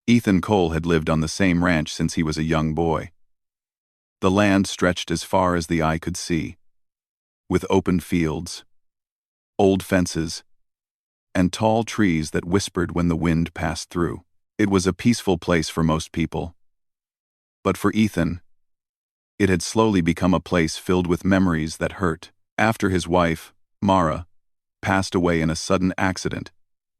Ethan Cole had lived on the same ranch since he was a young boy. The land stretched as far as the eye could see, with open fields, old fences, and tall trees that whispered when the wind passed through. It was a peaceful place for most people. But for Ethan, it had slowly become a place filled with memories that hurt. After his wife, Mara, passed away in a sudden accident,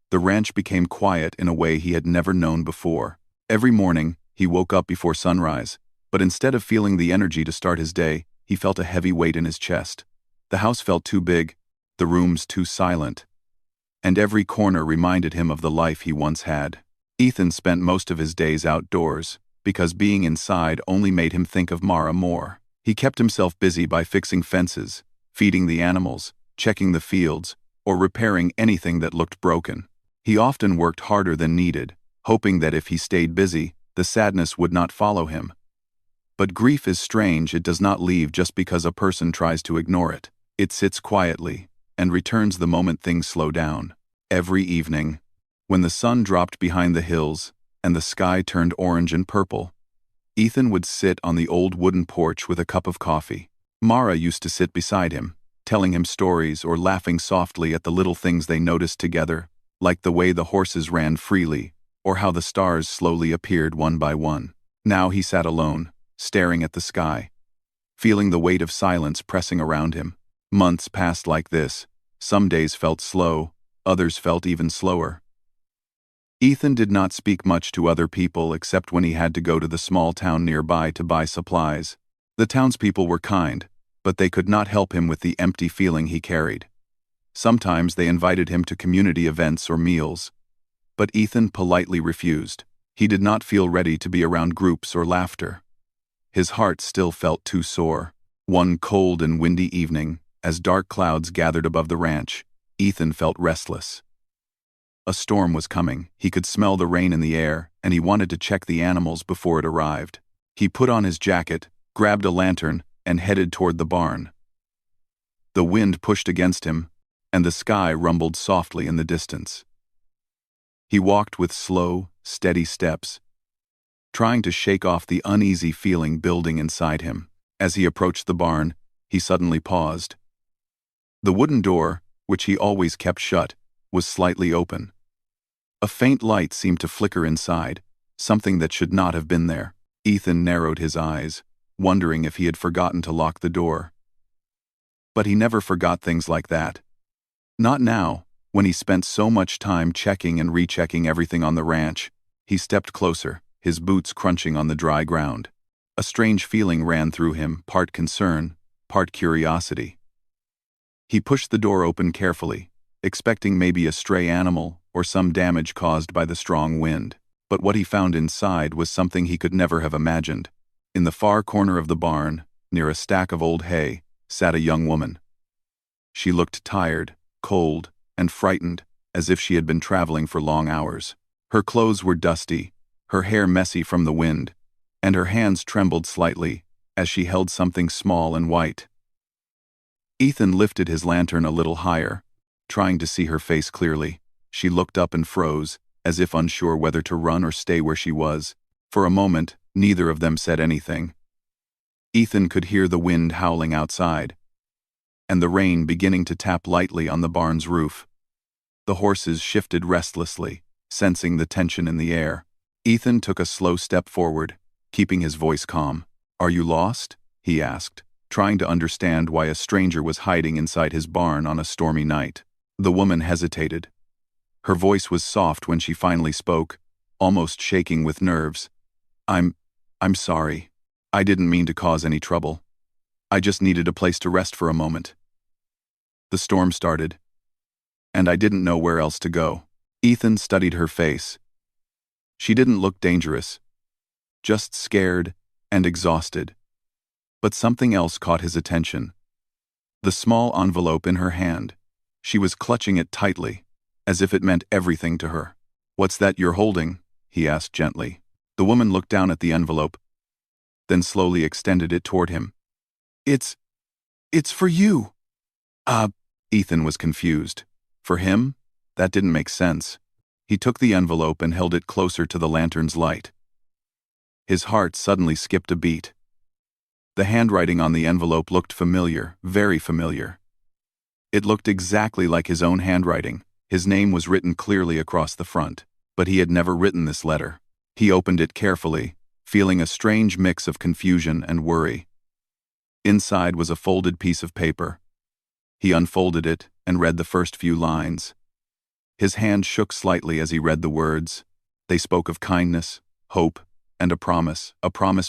the ranch became quiet in a way he had never known before. Every morning, he woke up before sunrise, but instead of feeling the energy to start his day, he felt a heavy weight in his chest. The house felt too big, the rooms too silent, and every corner reminded him of the life he once had. Ethan spent most of his days outdoors, because being inside only made him think of Mara more. He kept himself busy by fixing fences, feeding the animals, checking the fields, or repairing anything that looked broken. He often worked harder than needed, hoping that if he stayed busy, the sadness would not follow him. But grief is strange. It does not leave just because a person tries to ignore it. It sits quietly, and returns the moment things slow down. Every evening, when the sun dropped behind the hills, and the sky turned orange and purple, Ethan would sit on the old wooden porch with a cup of coffee. Mara used to sit beside him, telling him stories or laughing softly at the little things they noticed together, like the way the horses ran freely, or how the stars slowly appeared one by one. Now he sat alone, staring at the sky, feeling the weight of silence pressing around him. Months passed like this. Some days felt slow, others felt even slower. Ethan did not speak much to other people except when he had to go to the small town nearby to buy supplies. The townspeople were kind, but they could not help him with the empty feeling he carried. Sometimes they invited him to community events or meals, but Ethan politely refused. He did not feel ready to be around groups or laughter. His heart still felt too sore. One cold and windy evening, as dark clouds gathered above the ranch, Ethan felt restless. A storm was coming. He could smell the rain in the air, and he wanted to check the animals before it arrived. He put on his jacket, grabbed a lantern, and headed toward the barn. The wind pushed against him, and the sky rumbled softly in the distance. He walked with slow, steady steps, trying to shake off the uneasy feeling building inside him. As he approached the barn, he suddenly paused. The wooden door, which he always kept shut, was slightly open. A faint light seemed to flicker inside, something that should not have been there. Ethan narrowed his eyes, wondering if he had forgotten to lock the door. But he never forgot things like that. Not now, when he spent so much time checking and rechecking everything on the ranch. He stepped closer, his boots crunching on the dry ground. A strange feeling ran through him, part concern, part curiosity. He pushed the door open carefully, expecting maybe a stray animal or some damage caused by the strong wind. But what he found inside was something he could never have imagined. In the far corner of the barn, near a stack of old hay, sat a young woman. She looked tired, cold, and frightened, as if she had been traveling for long hours. Her clothes were dusty, her hair messy from the wind, and her hands trembled slightly as she held something small and white. Ethan lifted his lantern a little higher, trying to see her face clearly. She looked up and froze, as if unsure whether to run or stay where she was. For a moment, neither of them said anything. Ethan could hear the wind howling outside, and the rain beginning to tap lightly on the barn's roof. The horses shifted restlessly, sensing the tension in the air. Ethan took a slow step forward, keeping his voice calm. "Are you lost?" he asked, trying to understand why a stranger was hiding inside his barn on a stormy night. The woman hesitated. Her voice was soft when she finally spoke, almost shaking with nerves. I'm sorry. I didn't mean to cause any trouble. I just needed a place to rest for a moment. The storm started, and I didn't know where else to go." Ethan studied her face. She didn't look dangerous, just scared and exhausted. But something else caught his attention. The small envelope in her hand. She was clutching it tightly, as if it meant everything to her. "What's that you're holding?" he asked gently. The woman looked down at the envelope, then slowly extended it toward him. It's for you." Ethan was confused. For him? That didn't make sense. He took the envelope and held it closer to the lantern's light. His heart suddenly skipped a beat. The handwriting on the envelope looked familiar, very familiar. It looked exactly like his own handwriting. His name was written clearly across the front, but he had never written this letter. He opened it carefully, feeling a strange mix of confusion and worry. Inside was a folded piece of paper. He unfolded it and read the first few lines. His hand shook slightly as he read the words. They spoke of kindness, hope, and a promise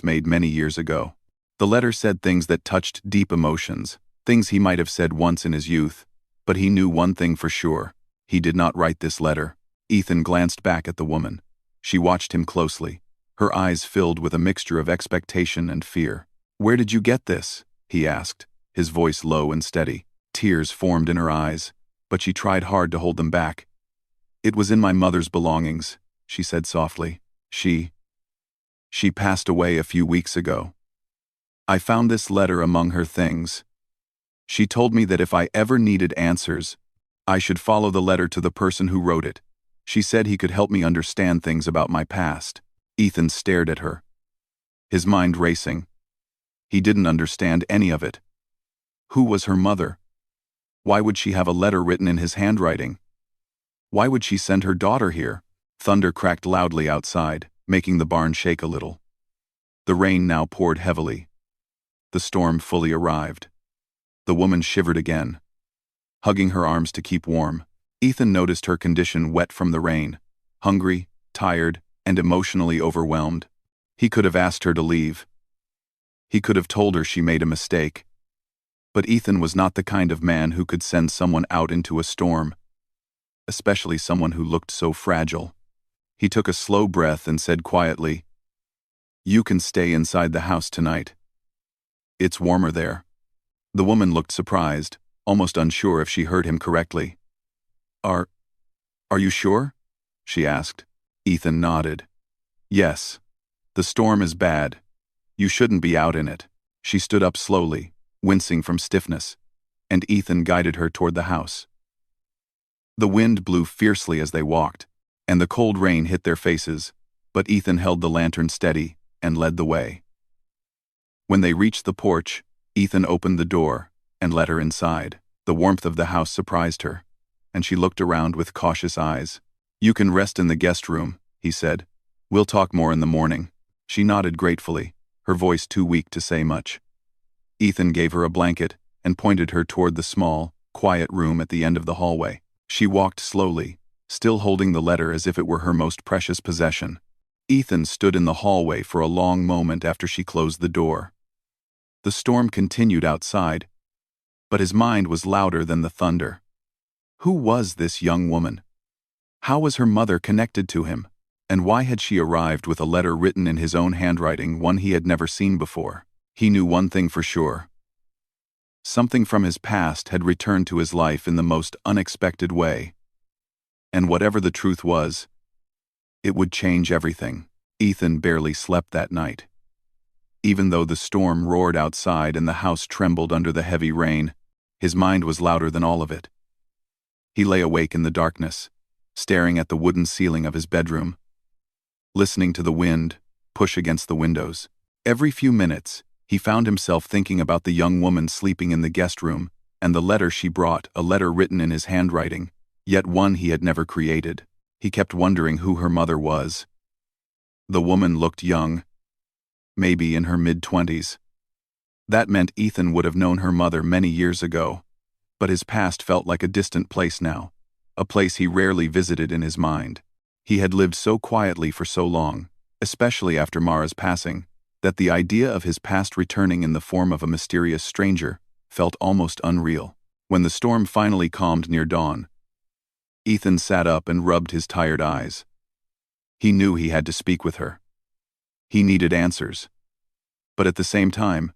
made many years ago. The letter said things that touched deep emotions, things he might have said once in his youth, but he knew one thing for sure. He did not write this letter. Ethan glanced back at the woman. She watched him closely, her eyes filled with a mixture of expectation and fear. "Where did you get this?" he asked, his voice low and steady. Tears formed in her eyes, but she tried hard to hold them back. "It was in my mother's belongings," she said softly. She passed away a few weeks ago. I found this letter among her things. She told me that if I ever needed answers, I should follow the letter to the person who wrote it. She said he could help me understand things about my past." Ethan stared at her, his mind racing. He didn't understand any of it. Who was her mother? Why would she have a letter written in his handwriting? Why would she send her daughter here? Thunder cracked loudly outside, making the barn shake a little. The rain now poured heavily. The storm fully arrived. The woman shivered again, hugging her arms to keep warm. Ethan noticed her condition wet from the rain, hungry, tired, and emotionally overwhelmed. He could have asked her to leave. He could have told her she made a mistake. But Ethan was not the kind of man who could send someone out into a storm, especially someone who looked so fragile. He took a slow breath and said quietly, "You can stay inside the house tonight. It's warmer there." The woman looked surprised, almost unsure if she heard him correctly. Are you sure?" she asked. Ethan nodded. "Yes. The storm is bad. You shouldn't be out in it." She stood up slowly, wincing from stiffness, and Ethan guided her toward the house. The wind blew fiercely as they walked, and the cold rain hit their faces, but Ethan held the lantern steady and led the way. When they reached the porch, Ethan opened the door and let her inside. The warmth of the house surprised her, and she looked around with cautious eyes. "You can rest in the guest room," he said. "We'll talk more in the morning." She nodded gratefully, her voice too weak to say much. Ethan gave her a blanket and pointed her toward the small, quiet room at the end of the hallway. She walked slowly, still holding the letter as if it were her most precious possession. Ethan stood in the hallway for a long moment after she closed the door. The storm continued outside, but his mind was louder than the thunder. Who was this young woman? How was her mother connected to him? And why had she arrived with a letter written in his own handwriting, one he had never seen before? He knew one thing for sure. Something from his past had returned to his life in the most unexpected way. And whatever the truth was, it would change everything. Ethan barely slept that night. Even though the storm roared outside and the house trembled under the heavy rain, his mind was louder than all of it. He lay awake in the darkness, staring at the wooden ceiling of his bedroom, listening to the wind push against the windows. Every few minutes, he found himself thinking about the young woman sleeping in the guest room and the letter she brought, a letter written in his handwriting, yet one he had never created. He kept wondering who her mother was. The woman looked young, maybe in her mid-20s. That meant Ethan would have known her mother many years ago, but his past felt like a distant place now, a place he rarely visited in his mind. He had lived so quietly for so long, especially after Mara's passing, that the idea of his past returning in the form of a mysterious stranger felt almost unreal. When the storm finally calmed near dawn, Ethan sat up and rubbed his tired eyes. He knew he had to speak with her. He needed answers. But at the same time,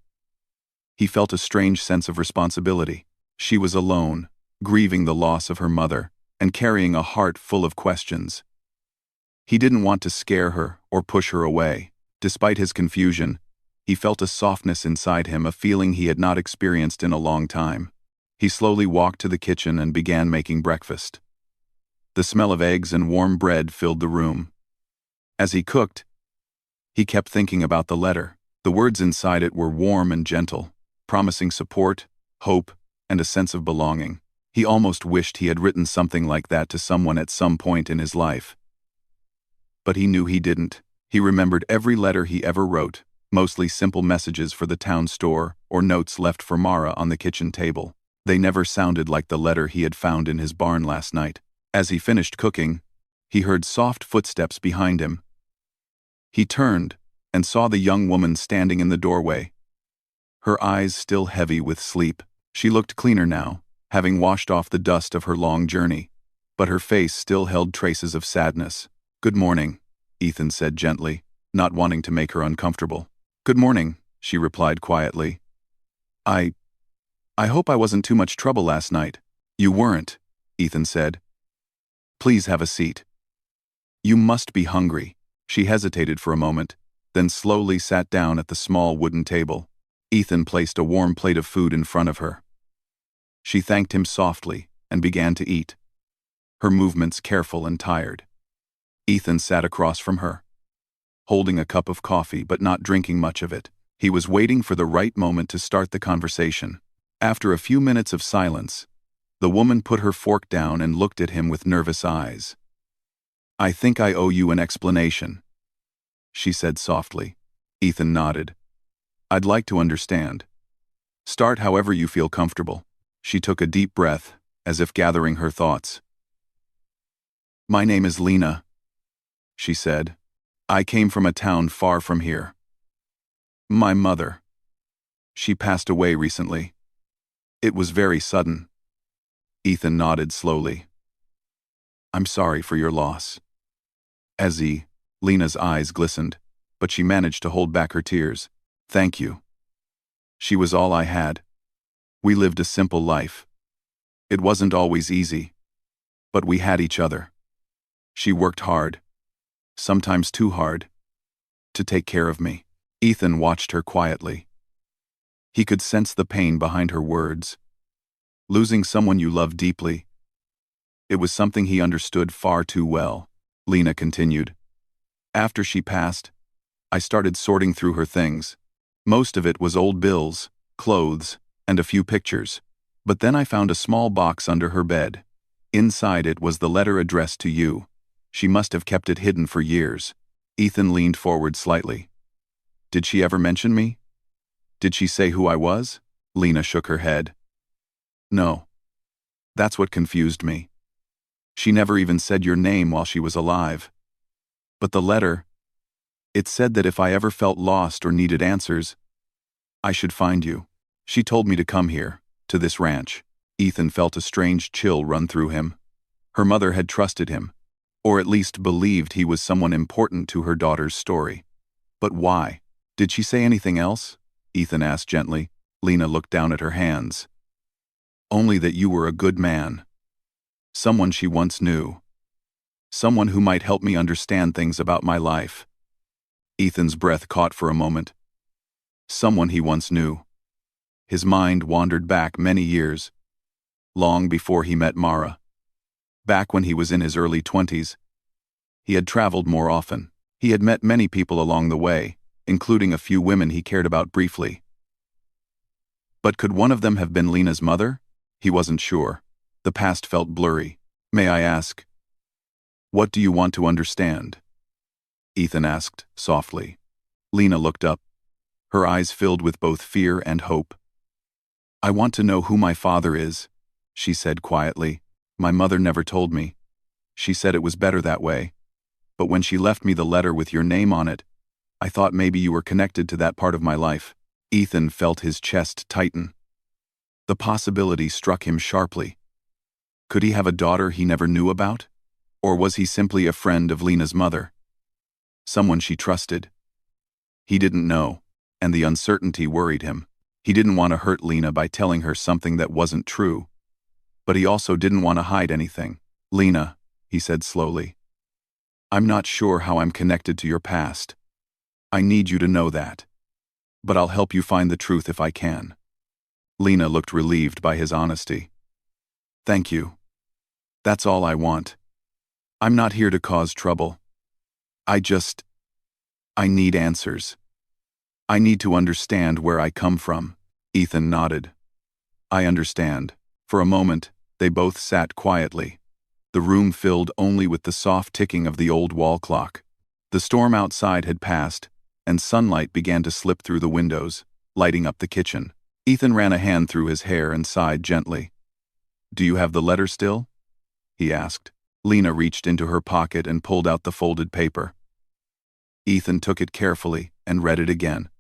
he felt a strange sense of responsibility. She was alone, grieving the loss of her mother, and carrying a heart full of questions. He didn't want to scare her or push her away. Despite his confusion, he felt a softness inside him, a feeling he had not experienced in a long time. He slowly walked to the kitchen and began making breakfast. The smell of eggs and warm bread filled the room. As he cooked, he kept thinking about the letter. The words inside it were warm and gentle, promising support, hope, and a sense of belonging. He almost wished he had written something like that to someone at some point in his life. But he knew he didn't. He remembered every letter he ever wrote, mostly simple messages for the town store or notes left for Mara on the kitchen table. They never sounded like the letter he had found in his barn last night. As he finished cooking, he heard soft footsteps behind him. He turned and saw the young woman standing in the doorway. Her eyes still heavy with sleep. She looked cleaner now, having washed off the dust of her long journey, but her face still held traces of sadness. "Good morning," Ethan said gently, not wanting to make her uncomfortable. "Good morning," she replied quietly. I hope I wasn't too much trouble last night." "You weren't," Ethan said. "Please have a seat. You must be hungry." She hesitated for a moment, then slowly sat down at the small wooden table. Ethan placed a warm plate of food in front of her. She thanked him softly and began to eat, her movements careful and tired. Ethan sat across from her, holding a cup of coffee but not drinking much of it. He was waiting for the right moment to start the conversation. After a few minutes of silence, the woman put her fork down and looked at him with nervous eyes. "I think I owe you an explanation," she said softly. Ethan nodded. "I'd like to understand. Start however you feel comfortable." She took a deep breath, as if gathering her thoughts. "My name is Lena," she said. "I came from a town far from here. My mother. She passed away recently. It was very sudden." Ethan nodded slowly. "I'm sorry for your loss." Lena's eyes glistened, but she managed to hold back her tears. "Thank you. She was all I had. We lived a simple life. It wasn't always easy, but we had each other. She worked hard, sometimes too hard, to take care of me." Ethan watched her quietly. He could sense the pain behind her words. Losing someone you love deeply. It was something he understood far too well. Lena continued. "After she passed, I started sorting through her things. Most of it was old bills, clothes, and a few pictures. But then I found a small box under her bed. Inside it was the letter addressed to you. She must have kept it hidden for years." Ethan leaned forward slightly. "Did she ever mention me? Did she say who I was?" Lena shook her head. "No. That's what confused me. She never even said your name while she was alive. But the letter, it said that if I ever felt lost or needed answers, I should find you. She told me to come here, to this ranch." Ethan felt a strange chill run through him. Her mother had trusted him, or at least believed he was someone important to her daughter's story. But why? "Did she say anything else?" Ethan asked gently. Lena looked down at her hands. "Only that you were a good man. Someone she once knew. Someone who might help me understand things about my life." Ethan's breath caught for a moment. Someone he once knew. His mind wandered back many years, long before he met Mara. Back when he was in his early 20s. He had traveled more often. He had met many people along the way, including a few women he cared about briefly. But could one of them have been Lena's mother? He wasn't sure. The past felt blurry. "May I ask, what do you want to understand?" Ethan asked, softly. Lena looked up, her eyes filled with both fear and hope. "I want to know who my father is," she said quietly. "My mother never told me. She said it was better that way. But when she left me the letter with your name on it, I thought maybe you were connected to that part of my life." Ethan felt his chest tighten. The possibility struck him sharply. Could he have a daughter he never knew about? Or was he simply a friend of Lena's mother? Someone she trusted? He didn't know, and the uncertainty worried him. He didn't want to hurt Lena by telling her something that wasn't true. But he also didn't want to hide anything. "Lena," he said slowly, "I'm not sure how I'm connected to your past. I need you to know that. But I'll help you find the truth if I can." Lena looked relieved by his honesty. "Thank you. That's all I want." I'm not here to cause trouble. I need answers. I need to understand where I come from." Ethan nodded. "I understand." For a moment, they both sat quietly, the room filled only with the soft ticking of the old wall clock. The storm outside had passed, and sunlight began to slip through the windows, lighting up the kitchen. Ethan ran a hand through his hair and sighed gently. "Do you have the letter still?" he asked. Lena reached into her pocket and pulled out the folded paper. Ethan took it carefully and read it again,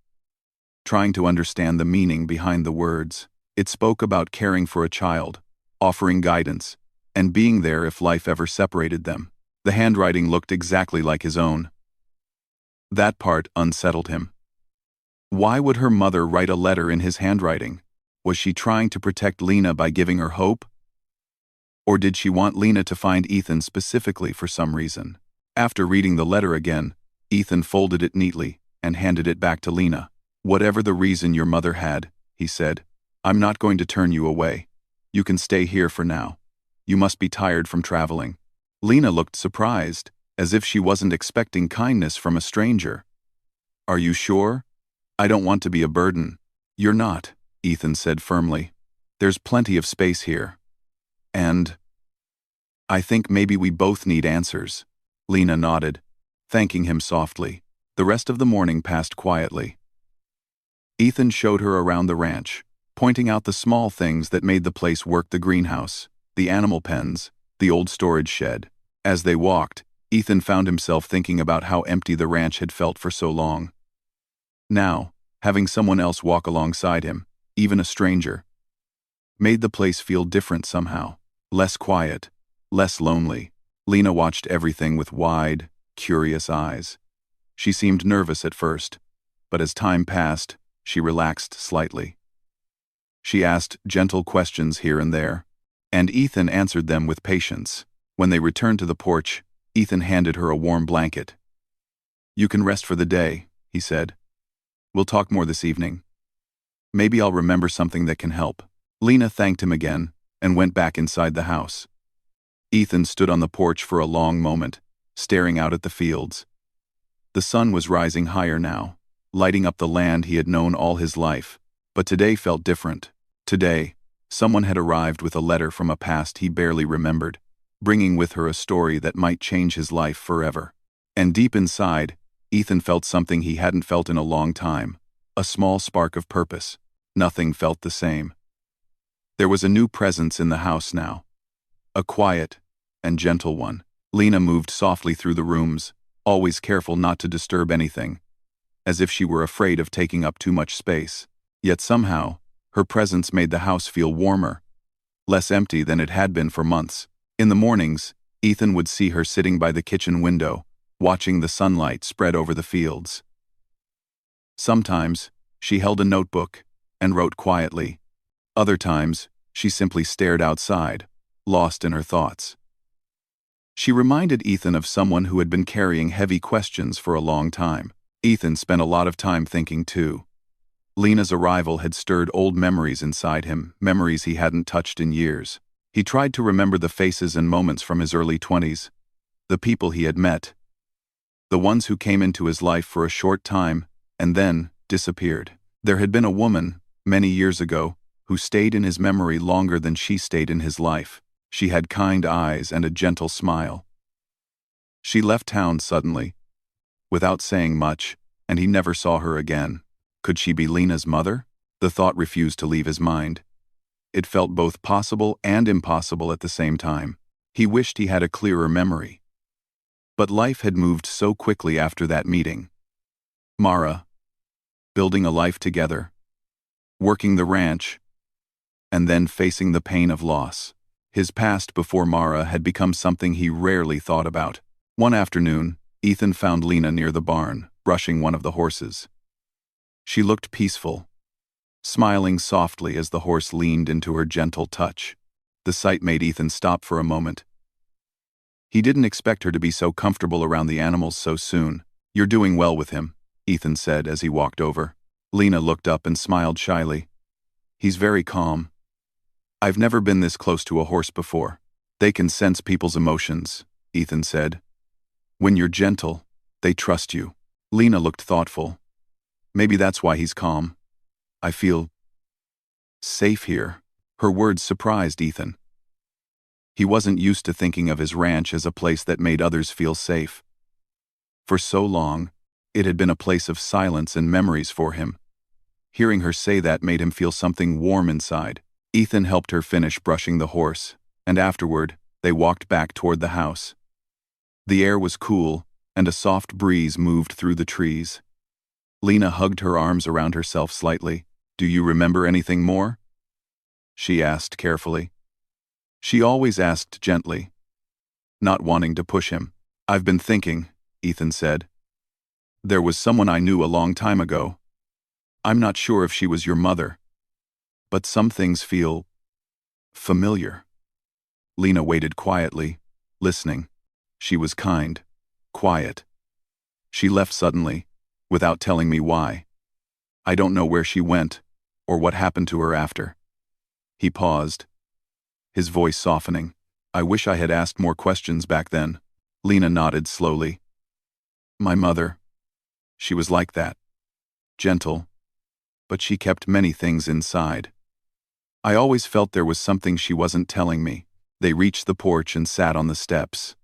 trying to understand the meaning behind the words. It spoke about caring for a child, offering guidance, and being there if life ever separated them. The handwriting looked exactly like his own. That part unsettled him. Why would her mother write a letter in his handwriting? Was she trying to protect Lena by giving her hope? Or did she want Lena to find Ethan specifically for some reason? After reading the letter again, Ethan folded it neatly and handed it back to Lena. "Whatever the reason your mother had," he said, "I'm not going to turn you away. You can stay here for now. You must be tired from traveling." Lena looked surprised, as if she wasn't expecting kindness from a stranger. "Are you sure? I don't want to be a burden." "You're not," Ethan said firmly. "There's plenty of space here. And I think maybe we both need answers." Lena nodded, thanking him softly. The rest of the morning passed quietly. Ethan showed her around the ranch, pointing out the small things that made the place work: the greenhouse, the animal pens, the old storage shed. As they walked, Ethan found himself thinking about how empty the ranch had felt for so long. Now, having someone else walk alongside him, even a stranger, made the place feel different somehow, less quiet, less lonely. Lena watched everything with wide, curious eyes. She seemed nervous at first, but as time passed, she relaxed slightly. She asked gentle questions here and there, and Ethan answered them with patience. When they returned to the porch, Ethan handed her a warm blanket. "You can rest for the day," he said. "We'll talk more this evening. Maybe I'll remember something that can help." Lena thanked him again and went back inside the house. Ethan stood on the porch for a long moment, staring out at the fields. The sun was rising higher now, lighting up the land he had known all his life, but today felt different. Today, someone had arrived with a letter from a past he barely remembered, bringing with her a story that might change his life forever. And deep inside, Ethan felt something he hadn't felt in a long time, a small spark of purpose. Nothing felt the same. There was a new presence in the house now, a quiet and gentle one. Lena moved softly through the rooms, always careful not to disturb anything, as if she were afraid of taking up too much space. Yet somehow, her presence made the house feel warmer, less empty than it had been for months. In the mornings, Ethan would see her sitting by the kitchen window, watching the sunlight spread over the fields. Sometimes, she held a notebook and wrote quietly. Other times, she simply stared outside, lost in her thoughts. She reminded Ethan of someone who had been carrying heavy questions for a long time. Ethan spent a lot of time thinking too. Lena's arrival had stirred old memories inside him, memories he hadn't touched in years. He tried to remember the faces and moments from his early 20s, the people he had met, the ones who came into his life for a short time and then disappeared. There had been a woman, many years ago, who stayed in his memory longer than she stayed in his life. She had kind eyes and a gentle smile. She left town suddenly, without saying much, and he never saw her again. Could she be Lena's mother? The thought refused to leave his mind. It felt both possible and impossible at the same time. He wished he had a clearer memory. But life had moved so quickly after that meeting. Mara, building a life together, working the ranch, and then facing the pain of loss. His past before Mara had become something he rarely thought about. One afternoon, Ethan found Lena near the barn, brushing one of the horses. She looked peaceful, smiling softly as the horse leaned into her gentle touch. The sight made Ethan stop for a moment. He didn't expect her to be so comfortable around the animals so soon. "You're doing well with him," Ethan said as he walked over. Lena looked up and smiled shyly. "He's very calm. I've never been this close to a horse before. They can sense people's emotions, Ethan said. When you're gentle, they trust you. Lena looked thoughtful. Maybe that's why he's calm. I feel safe here. Her words surprised Ethan. He wasn't used to thinking of his ranch as a place that made others feel safe. For so long, it had been a place of silence and memories for him. Hearing her say that made him feel something warm inside. Ethan helped her finish brushing the horse, and afterward, they walked back toward the house. The air was cool, and a soft breeze moved through the trees. Lena hugged her arms around herself slightly. Do you remember anything more? She asked carefully. She always asked gently, not wanting to push him. I've been thinking, Ethan said. There was someone I knew a long time ago. I'm not sure if she was your mother, but some things feel familiar. Lena waited quietly, listening. She was kind, quiet. She left suddenly, without telling me why. I don't know where she went, or what happened to her after. He paused, his voice softening. I wish I had asked more questions back then. Lena nodded slowly. My mother. She was like that. Gentle, but she kept many things inside. I always felt there was something she wasn't telling me. They reached the porch and sat on the steps.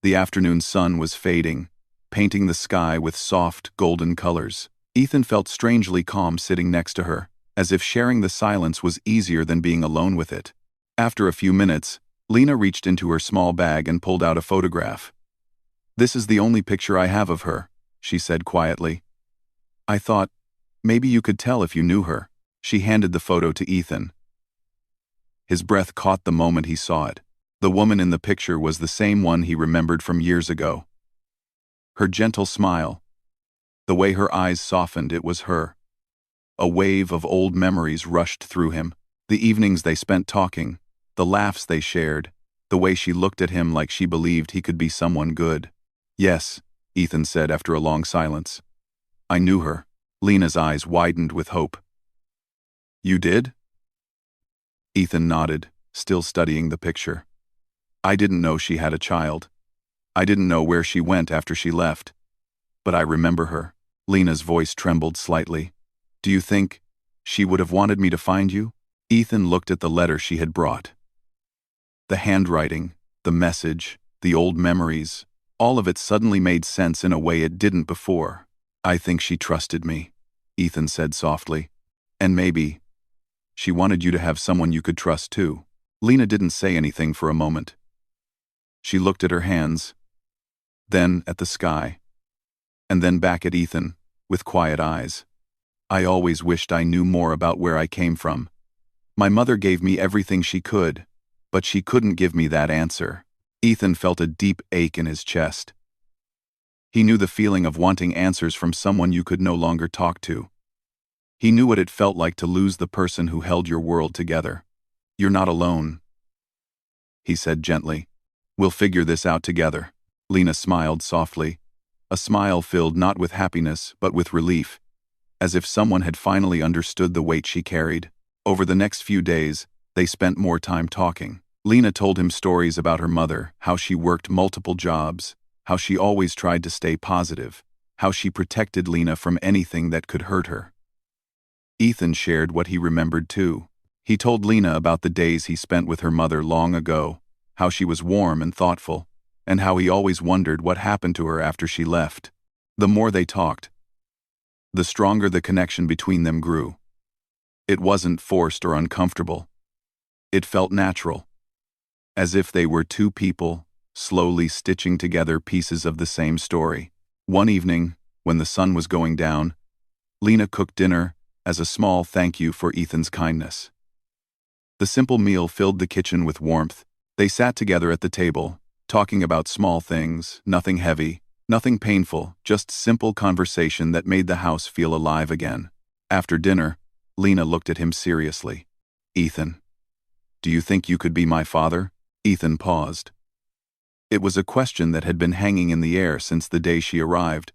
The afternoon sun was fading, painting the sky with soft, golden colors. Ethan felt strangely calm sitting next to her, as if sharing the silence was easier than being alone with it. After a few minutes, Lena reached into her small bag and pulled out a photograph. This is the only picture I have of her, she said quietly. I thought, maybe you could tell if you knew her. She handed the photo to Ethan. His breath caught the moment he saw it. The woman in the picture was the same one he remembered from years ago. Her gentle smile. The way her eyes softened, it was her. A wave of old memories rushed through him. The evenings they spent talking, the laughs they shared, the way she looked at him like she believed he could be someone good. Yes, Ethan said after a long silence. I knew her. Lena's eyes widened with hope. You did? Ethan nodded, still studying the picture. I didn't know she had a child. I didn't know where she went after she left. But I remember her. Lena's voice trembled slightly. Do you think she would have wanted me to find you? Ethan looked at the letter she had brought. The handwriting, the message, the old memories, all of it suddenly made sense in a way it didn't before. I think she trusted me, Ethan said softly. And maybe she wanted you to have someone you could trust too. Lena didn't say anything for a moment. She looked at her hands, then at the sky, and then back at Ethan, with quiet eyes. I always wished I knew more about where I came from. My mother gave me everything she could, but she couldn't give me that answer. Ethan felt a deep ache in his chest. He knew the feeling of wanting answers from someone you could no longer talk to. He knew what it felt like to lose the person who held your world together. You're not alone, he said gently. We'll figure this out together. Lena smiled softly, a smile filled not with happiness but with relief, as if someone had finally understood the weight she carried. Over the next few days, they spent more time talking. Lena told him stories about her mother, how she worked multiple jobs, how she always tried to stay positive, how she protected Lena from anything that could hurt her. Ethan shared what he remembered too. He told Lena about the days he spent with her mother long ago, how she was warm and thoughtful, and how he always wondered what happened to her after she left. The more they talked, the stronger the connection between them grew. It wasn't forced or uncomfortable. It felt natural, as if they were two people, slowly stitching together pieces of the same story. One evening, when the sun was going down, Lena cooked dinner as a small thank you for Ethan's kindness. The simple meal filled the kitchen with warmth. They sat together at the table, talking about small things, nothing heavy, nothing painful, just simple conversation that made the house feel alive again. After dinner, Lena looked at him seriously. Ethan, do you think you could be my father? Ethan paused. It was a question that had been hanging in the air since the day she arrived.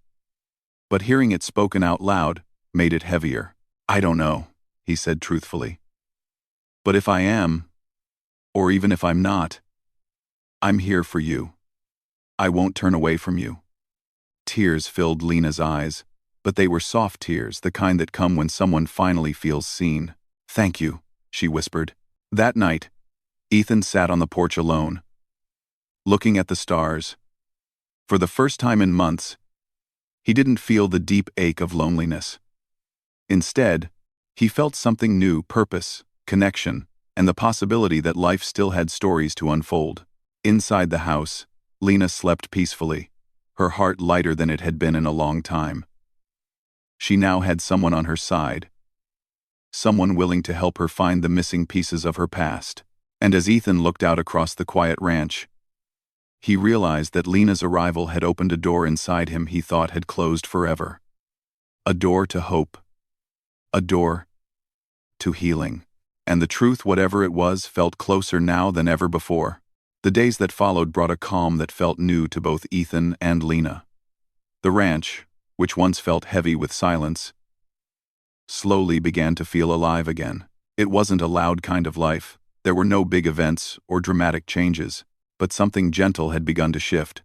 But hearing it spoken out loud made it heavier. I don't know, he said truthfully. But if I am, or even if I'm not, I'm here for you. I won't turn away from you." Tears filled Lena's eyes, but they were soft tears, the kind that come when someone finally feels seen. "Thank you," she whispered. That night, Ethan sat on the porch alone, looking at the stars. For the first time in months, he didn't feel the deep ache of loneliness. Instead, he felt something new: purpose, connection, and the possibility that life still had stories to unfold. Inside the house, Lena slept peacefully, her heart lighter than it had been in a long time. She now had someone on her side, someone willing to help her find the missing pieces of her past. And as Ethan looked out across the quiet ranch, he realized that Lena's arrival had opened a door inside him he thought had closed forever. A door to hope. A door to healing. And the truth, whatever it was, felt closer now than ever before. The days that followed brought a calm that felt new to both Ethan and Lena. The ranch, which once felt heavy with silence, slowly began to feel alive again. It wasn't a loud kind of life. There were no big events or dramatic changes, but something gentle had begun to shift.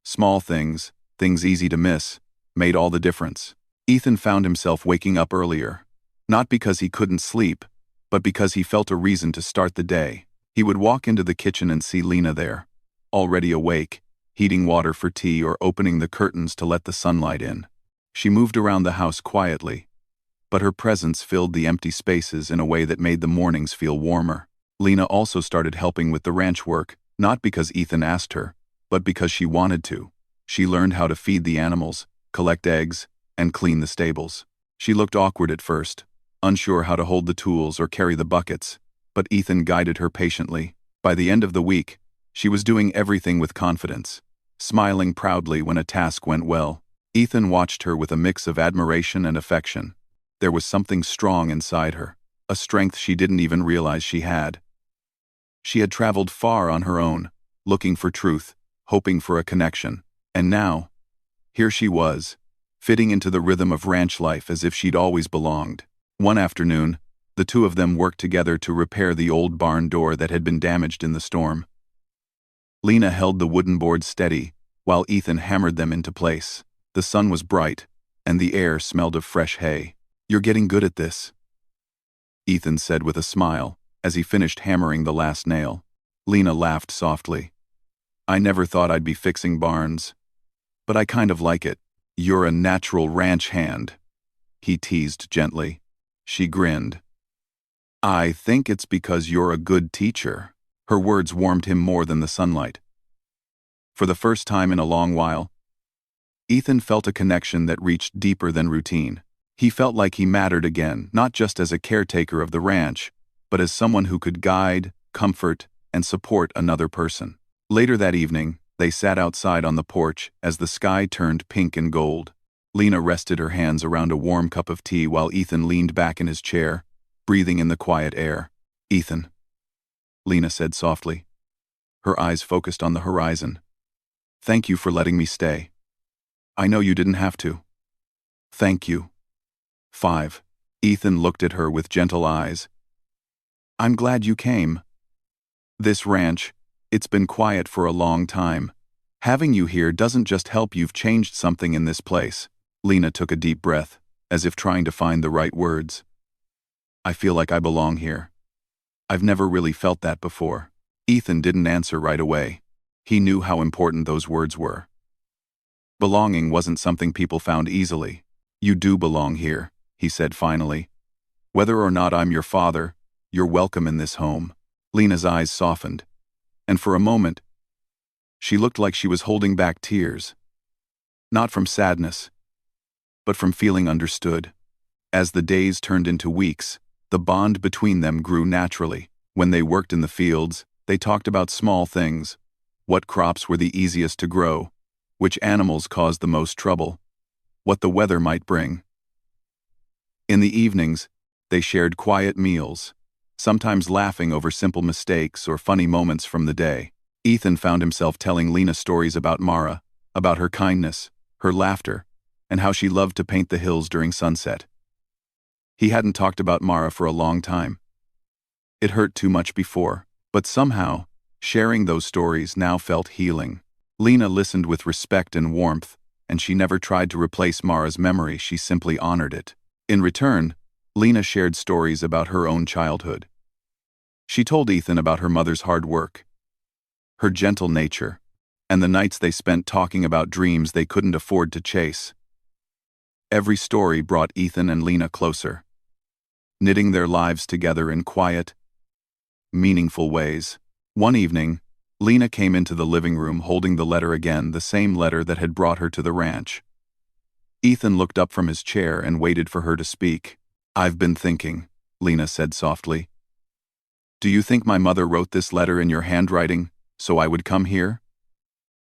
Small things, things easy to miss, made all the difference. Ethan found himself waking up earlier, not because he couldn't sleep, but because he felt a reason to start the day. He would walk into the kitchen and see Lena there, already awake, heating water for tea or opening the curtains to let the sunlight in. She moved around the house quietly, but her presence filled the empty spaces in a way that made the mornings feel warmer. Lena also started helping with the ranch work, not because Ethan asked her, but because she wanted to. She learned how to feed the animals, collect eggs, and clean the stables. She looked awkward at first, unsure how to hold the tools or carry the buckets, but Ethan guided her patiently. By the end of the week, she was doing everything with confidence, smiling proudly when a task went well. Ethan watched her with a mix of admiration and affection. There was something strong inside her, a strength she didn't even realize she had. She had traveled far on her own, looking for truth, hoping for a connection. And now, here she was, fitting into the rhythm of ranch life as if she'd always belonged. One afternoon, the two of them worked together to repair the old barn door that had been damaged in the storm. Lena held the wooden boards steady, while Ethan hammered them into place. The sun was bright, and the air smelled of fresh hay. "You're getting good at this," Ethan said with a smile, as he finished hammering the last nail. Lena laughed softly. "I never thought I'd be fixing barns, but I kind of like it." "You're a natural ranch hand," he teased gently. She grinned. "I think it's because you're a good teacher." Her words warmed him more than the sunlight. For the first time in a long while, Ethan felt a connection that reached deeper than routine. He felt like he mattered again, not just as a caretaker of the ranch, but as someone who could guide, comfort, and support another person. Later that evening, they sat outside on the porch as the sky turned pink and gold. Lena rested her hands around a warm cup of tea while Ethan leaned back in his chair, breathing in the quiet air. "Ethan," Lena said softly, her eyes focused on the horizon. "Thank you for letting me stay. I know you didn't have to." "Thank you." 5. Ethan looked at her with gentle eyes. "I'm glad you came. This ranch, it's been quiet for a long time. Having you here doesn't just help, you've changed something in this place." Lena took a deep breath, as if trying to find the right words. "I feel like I belong here. I've never really felt that before." Ethan didn't answer right away. He knew how important those words were. Belonging wasn't something people found easily. "You do belong here," he said finally. "Whether or not I'm your father, you're welcome in this home." Lena's eyes softened, and for a moment, she looked like she was holding back tears. Not from sadness, but from feeling understood. As the days turned into weeks, the bond between them grew naturally. When they worked in the fields, they talked about small things: what crops were the easiest to grow, which animals caused the most trouble, what the weather might bring. In the evenings, they shared quiet meals, sometimes laughing over simple mistakes or funny moments from the day. Ethan found himself telling Lena stories about Mara, about her kindness, her laughter, and how she loved to paint the hills during sunset. He hadn't talked about Mara for a long time. It hurt too much before, but somehow, sharing those stories now felt healing. Lena listened with respect and warmth, and she never tried to replace Mara's memory, she simply honored it. In return, Lena shared stories about her own childhood. She told Ethan about her mother's hard work, her gentle nature, and the nights they spent talking about dreams they couldn't afford to chase. Every story brought Ethan and Lena closer, knitting their lives together in quiet, meaningful ways. One evening, Lena came into the living room holding the letter again, the same letter that had brought her to the ranch. Ethan looked up from his chair and waited for her to speak. "I've been thinking," Lena said softly. "Do you think my mother wrote this letter in your handwriting, so I would come here?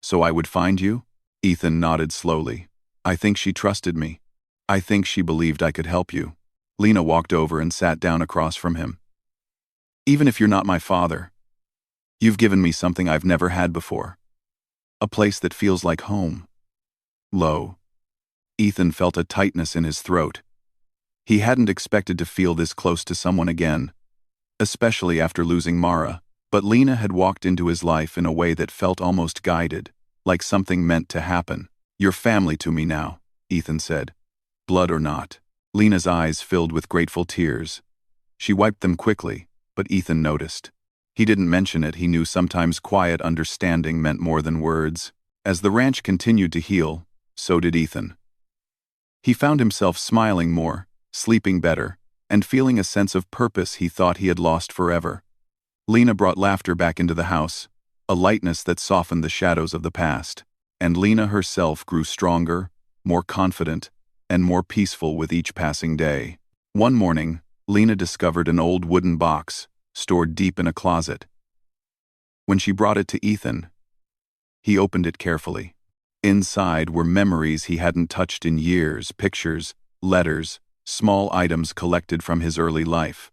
So I would find you?" Ethan nodded slowly. "I think she trusted me. I think she believed I could help you." Lena walked over and sat down across from him. "Even if you're not my father, you've given me something I've never had before. A place that feels like home." Lo. Ethan felt a tightness in his throat. He hadn't expected to feel this close to someone again, especially after losing Mara, but Lena had walked into his life in a way that felt almost guided, like something meant to happen. "You're family to me now," Ethan said. "Blood or not." Lena's eyes filled with grateful tears. She wiped them quickly, but Ethan noticed. He didn't mention it. He knew sometimes quiet understanding meant more than words. As the ranch continued to heal, so did Ethan. He found himself smiling more, sleeping better, and feeling a sense of purpose he thought he had lost forever. Lena brought laughter back into the house, a lightness that softened the shadows of the past, and Lena herself grew stronger, more confident, and more peaceful with each passing day. One morning, Lena discovered an old wooden box, stored deep in a closet. When she brought it to Ethan, he opened it carefully. Inside were memories he hadn't touched in years, pictures, letters, small items collected from his early life.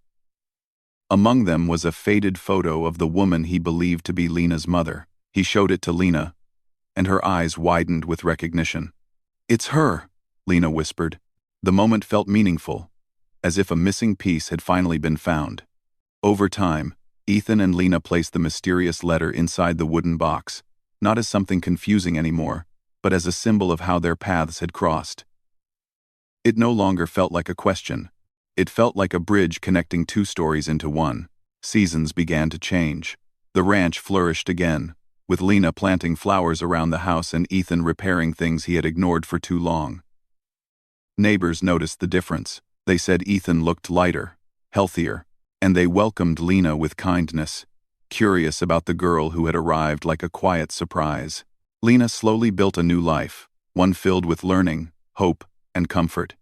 Among them was a faded photo of the woman he believed to be Lena's mother. He showed it to Lena, and her eyes widened with recognition. "It's her," Lena whispered. The moment felt meaningful, as if a missing piece had finally been found. Over time, Ethan and Lena placed the mysterious letter inside the wooden box, not as something confusing anymore, but as a symbol of how their paths had crossed. It no longer felt like a question. It felt like a bridge connecting two stories into one. Seasons began to change. The ranch flourished again, with Lena planting flowers around the house and Ethan repairing things he had ignored for too long. Neighbors noticed the difference. They said Ethan looked lighter, healthier, and they welcomed Lena with kindness, curious about the girl who had arrived like a quiet surprise. Lena slowly built a new life, one filled with learning, hope, and comfort.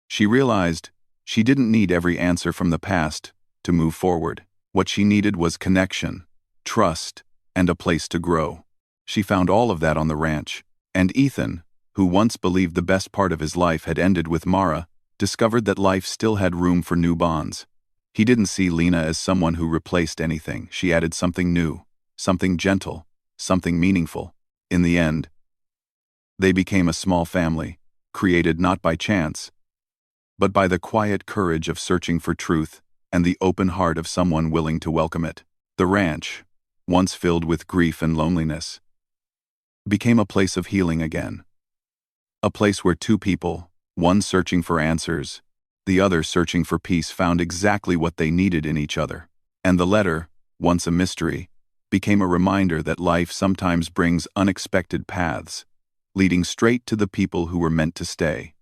She realized she didn't need every answer from the past to move forward. What she needed was connection, trust, and a place to grow. She found all of that on the ranch, and Ethan, who once believed the best part of his life had ended with Mara, discovered that life still had room for new bonds. He didn't see Lena as someone who replaced anything. She added something new, something gentle, something meaningful. In the end, they became a small family, created not by chance, but by the quiet courage of searching for truth and the open heart of someone willing to welcome it. The ranch, once filled with grief and loneliness, became a place of healing again. A place where two people, one searching for answers, the other searching for peace, found exactly what they needed in each other. And the letter, once a mystery, became a reminder that life sometimes brings unexpected paths, leading straight to the people who were meant to stay.